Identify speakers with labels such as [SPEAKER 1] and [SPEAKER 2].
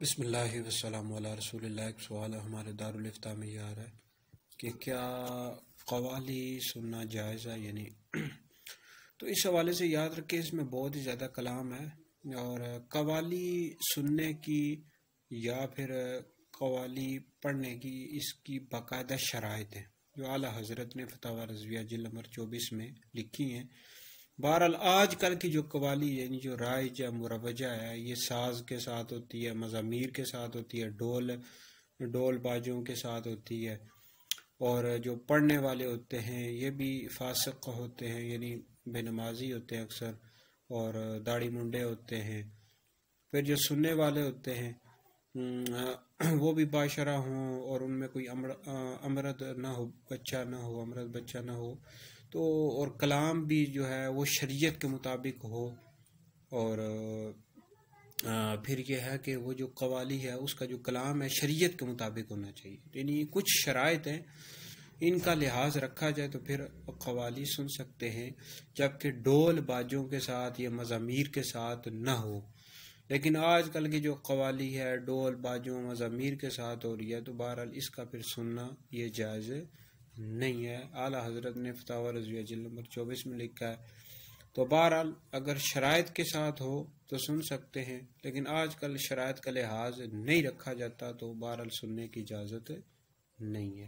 [SPEAKER 1] بسم اللہ والسلام علی رسول اللہ۔ ایک سوال ہمارے دارالفتاء میں یہ آ رہا ہے کہ کیا قوالی سننا جائز ہے یعنی تو اس حوالے سے یاد رکھیں، اس میں بہت ہی زیادہ کلام ہے، اور قوالی سننے کی یا پھر قوالی پڑھنے کی اس کی باقاعدہ شرائط ہیں جو اعلیٰ حضرت نے فتاوی رضویہ جلد نمبر 24 میں لکھی ہیں۔ بہرحال آج کل کی جو قوالی یعنی جو رائج یا مروجہ ہے، یہ ساز کے ساتھ ہوتی ہے، مزامیر کے ساتھ ہوتی ہے، ڈول باجوں کے ساتھ ہوتی ہے، اور جو پڑھنے والے ہوتے ہیں یہ بھی فاسق ہوتے ہیں، یعنی بے نمازی ہوتے ہیں اکثر، اور داڑھی منڈے ہوتے ہیں۔ پھر جو سننے والے ہوتے ہیں وہ بھی باشرہ ہوں اور ان میں کوئی امرد نہ ہو، بچہ نہ ہو، امرد بچہ نہ ہو، تو اور کلام بھی جو ہے وہ شریعت کے مطابق ہو، اور پھر یہ ہے کہ وہ جو قوالی ہے اس کا جو کلام ہے شریعت کے مطابق ہونا چاہیے، یعنی کچھ شرائط ہیں، ان کا لحاظ رکھا جائے تو پھر قوالی سن سکتے ہیں، جبکہ ڈول باجوں کے ساتھ یا مزامیر کے ساتھ نہ ہو۔ لیکن آج کل کی جو قوالی ہے ڈول باجوں مزامیر کے ساتھ ہو رہی ہے، تو بہرحال اس کا پھر سننا یہ جائز نہیں ہے۔ اعلیٰ حضرت نے فتاوی رضویہ جلد نمبر 24 میں لکھا ہے، تو بہرحال اگر شرائط کے ساتھ ہو تو سن سکتے ہیں، لیکن آج کل شرائط کا لحاظ نہیں رکھا جاتا، تو بہرحال سننے کی اجازت نہیں ہے۔